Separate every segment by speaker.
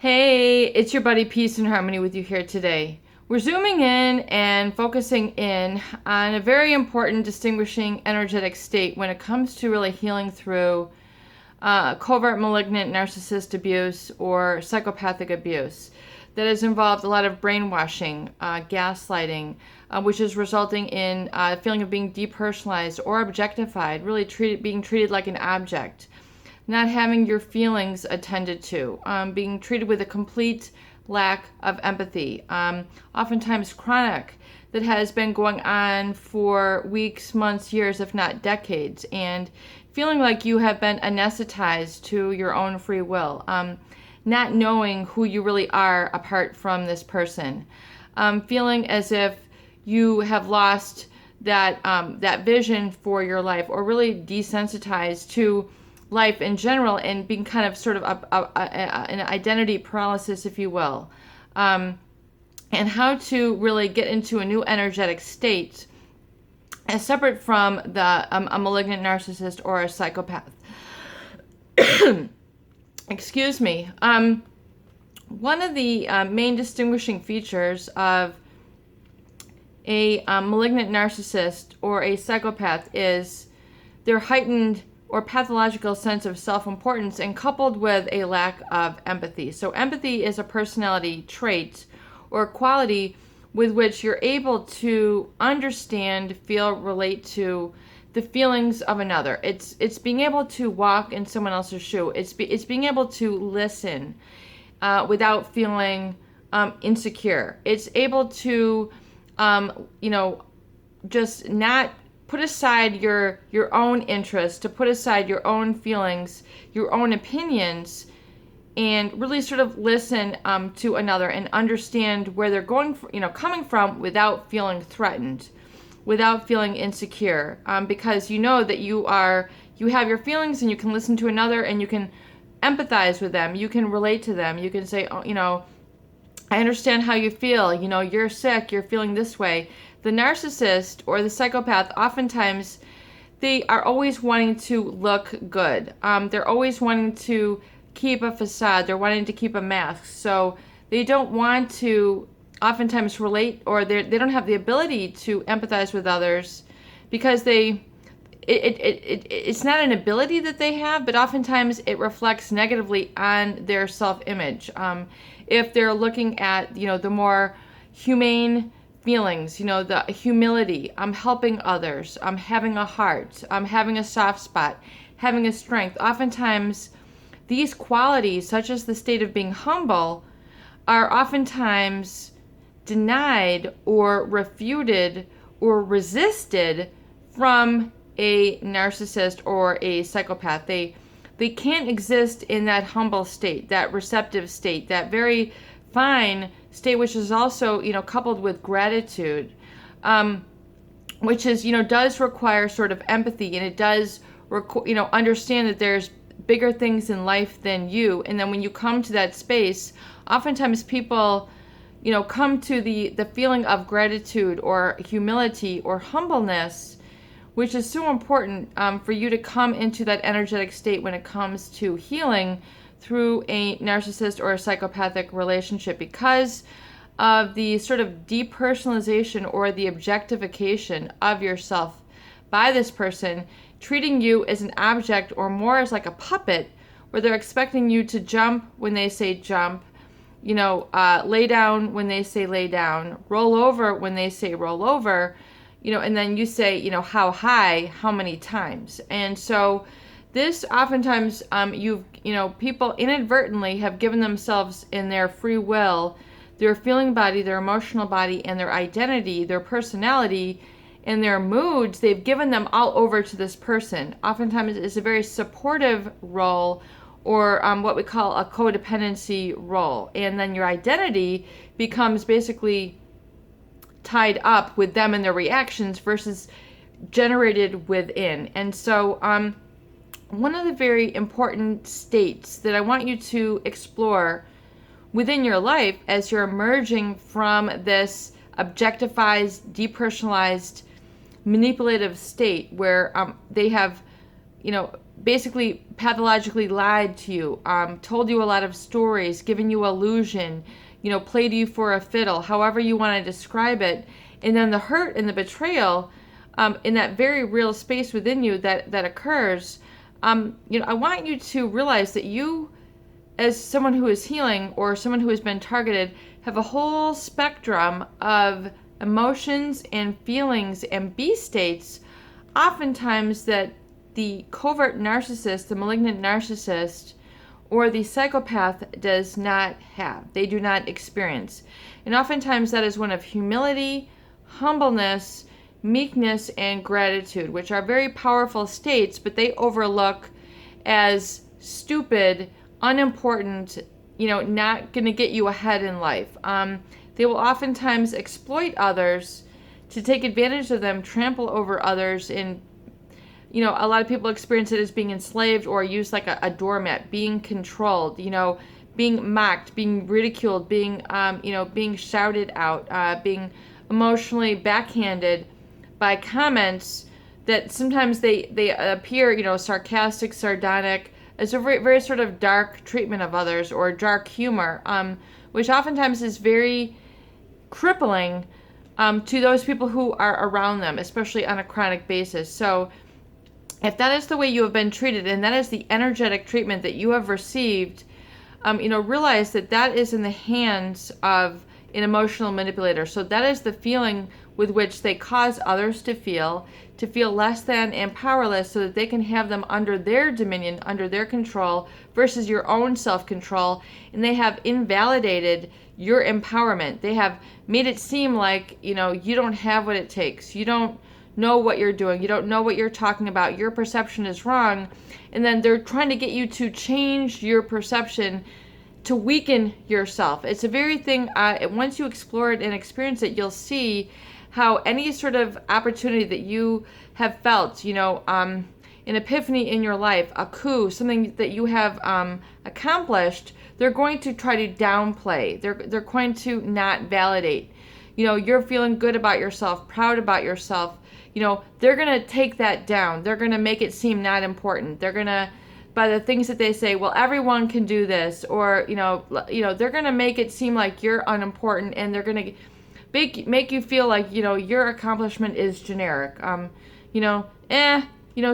Speaker 1: Hey, it's your buddy Peace and Harmony with you here today. We're zooming in and focusing in on a very important distinguishing energetic state when it comes to really healing through covert malignant narcissist abuse or psychopathic abuse that has involved a lot of brainwashing, gaslighting, which is resulting in a feeling of being depersonalized or objectified, really being treated like an object, not having your feelings attended to, being treated with a complete lack of empathy, oftentimes chronic, that has been going on for weeks, months, years, if not decades, and feeling like you have been anesthetized to your own free will, not knowing who you really are apart from this person, feeling as if you have lost that vision for your life, or really desensitized to life in general, and being kind of sort of an identity paralysis, if you will, and how to really get into a new energetic state as separate from a malignant narcissist or a psychopath. Excuse me. One of the main distinguishing features of a malignant narcissist or a psychopath is their heightened or pathological sense of self-importance, and coupled with a lack of empathy. So empathy is a personality trait or quality with which you're able to understand, feel, relate to the feelings of another. It's being able to walk in someone else's shoe. It's being able to listen without feeling insecure. It's able to just not put aside your own interests, to put aside your own feelings, your own opinions, and really sort of listen to another and understand where they're coming from without feeling threatened, without feeling insecure, because you know that you have your feelings, and you can listen to another, and you can empathize with them, you can relate to them, you can say, I understand how you feel, you're sick, you're feeling this way. The narcissist or the psychopath, oftentimes, they are always wanting to look good. They're always wanting to keep a facade. They're wanting to keep a mask. So they don't want to oftentimes relate, or they don't have the ability to empathize with others, because it's not an ability that they have, but oftentimes it reflects negatively on their self-image. If they're looking at, the more humane feelings, the humility, helping others, having a heart, having a soft spot, having a strength. Oftentimes, these qualities, such as the state of being humble, are oftentimes denied or refuted or resisted from a narcissist or a psychopath. They can't exist in that humble state, that receptive state, that very fine state, which is also, coupled with gratitude, which is, does require sort of empathy, and it does, understand that there's bigger things in life than you. And then when you come to that space, oftentimes people, come to the feeling of gratitude or humility or humbleness, which is so important for you to come into that energetic state when it comes to healing through a narcissist or a psychopathic relationship, because of the sort of depersonalization or the objectification of yourself by this person, treating you as an object or more as like a puppet, where they're expecting you to jump when they say jump, lay down when they say lay down, roll over when they say roll over, and then you say, how high, how many times. And so this oftentimes, people inadvertently have given themselves, in their free will, their feeling body, their emotional body, and their identity, their personality, and their moods, they've given them all over to this person. Oftentimes it's a very supportive role, or what we call a codependency role. And then your identity becomes basically tied up with them and their reactions versus generated within. And so one of the very important states that I want you to explore within your life as you're emerging from this objectified, depersonalized, manipulative state where they have, basically pathologically lied to you, told you a lot of stories, given you illusion, played you for a fiddle, however you want to describe it. And then the hurt and the betrayal, in that very real space within you that occurs, I want you to realize that you, as someone who is healing or someone who has been targeted, have a whole spectrum of emotions and feelings and be states, oftentimes that the covert narcissist, the malignant narcissist, or the psychopath does not have. They do not experience. And oftentimes that is one of humility, humbleness, meekness, and gratitude, which are very powerful states, but they overlook as stupid, unimportant, not going to get you ahead in life. They will oftentimes exploit others to take advantage of them, trample over others, and a lot of people experience it as being enslaved or used like a doormat, being controlled, being mocked, being ridiculed, being shouted out, being emotionally backhanded by comments that sometimes they appear, sarcastic, sardonic, as a very, very sort of dark treatment of others or dark humor, which oftentimes is very crippling to those people who are around them, especially on a chronic basis. So if that is the way you have been treated and that is the energetic treatment that you have received, realize that is in the hands of an emotional manipulator. So that is the feeling with which they cause others to feel less than and powerless so that they can have them under their dominion, under their control versus your own self-control. And they have invalidated your empowerment. They have made it seem like, you don't have what it takes. You don't know what you're doing. You don't know what you're talking about. Your perception is wrong. And then they're trying to get you to change your perception to weaken yourself. It's a very thing, once you explore it and experience it, you'll see how any sort of opportunity that you have felt, an epiphany in your life, a coup, something that you have accomplished, they're going to try to downplay. They're going to not validate. You're feeling good about yourself, proud about yourself. They're going to take that down. They're going to make it seem not important. They're going to, by the things that they say, well, everyone can do this, or, they're going to make it seem like you're unimportant, and they're going to make you feel like, your accomplishment is generic.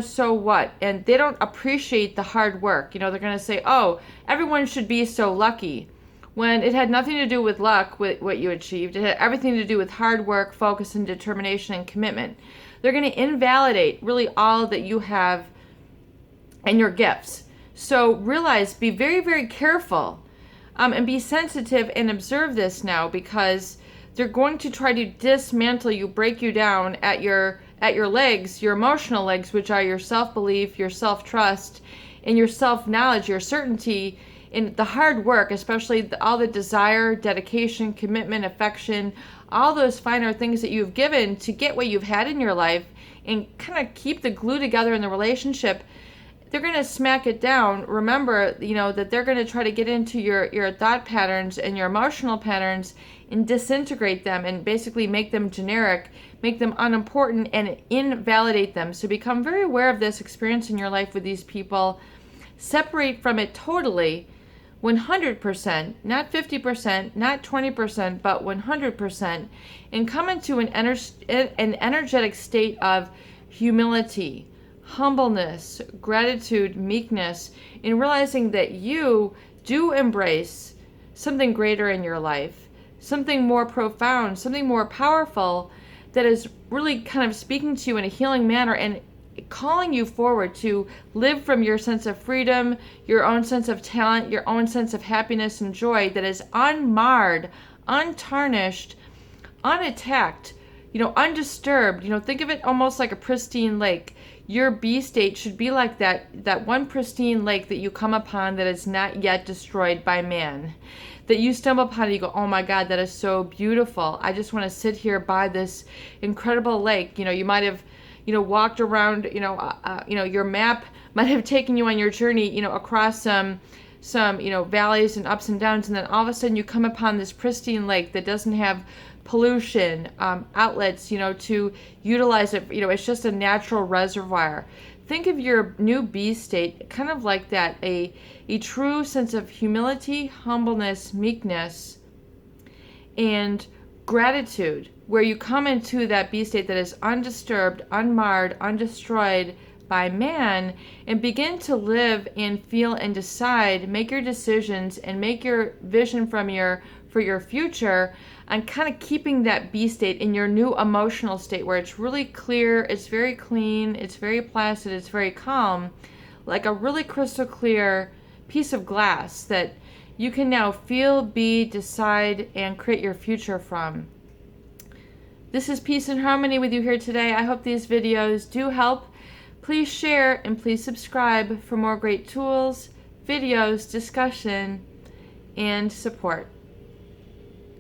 Speaker 1: So what? And they don't appreciate the hard work. They're going to say, oh, everyone should be so lucky, when it had nothing to do with luck, with what you achieved. It had everything to do with hard work, focus, and determination and commitment. They're going to invalidate really all that you have and your gifts. So realize, be very, very careful, and be sensitive and observe this now, because they're going to try to dismantle you, break you down at your legs, your emotional legs, which are your self-belief, your self-trust, and your self-knowledge, your certainty, and the hard work, especially all the desire, dedication, commitment, affection, all those finer things that you've given to get what you've had in your life and kind of keep the glue together in the relationship. They're going to smack it down. Remember, that they're going to try to get into your thought patterns and your emotional patterns and disintegrate them and basically make them generic, make them unimportant, and invalidate them. So become very aware of this experience in your life with these people. Separate from it totally, 100%, not 50%, not 20%, but 100%, and come into an energetic state of humility, humbleness, gratitude, meekness, in realizing that you do embrace something greater in your life, something more profound, something more powerful, that is really kind of speaking to you in a healing manner and calling you forward to live from your sense of freedom, your own sense of talent, your own sense of happiness and joy that is unmarred, untarnished, unattacked, undisturbed. Think of it almost like a pristine lake. Your B state should be like that one pristine lake that you come upon that is not yet destroyed by man. That you stumble upon and you go, oh my God, that is so beautiful. I just want to sit here by this incredible lake. You might have walked around, your map might have taken you on your journey, across some valleys and ups and downs. And then all of a sudden you come upon this pristine lake that doesn't have pollution, outlets, to utilize it. It's just a natural reservoir think of your new B state kind of like that, a true sense of humility, humbleness, meekness, and gratitude, where you come into that B state that is undisturbed, unmarred, undestroyed by man, and begin to live and feel and decide, make your decisions and make your vision for your future, and kind of keeping that B state in your new emotional state where it's really clear, it's very clean, it's very placid, it's very calm, like a really crystal clear piece of glass that you can now feel, be, decide, and create your future from. This is Peace and Harmony with you here today. I hope these videos do help. Please share and please subscribe for more great tools, videos, discussion, and support.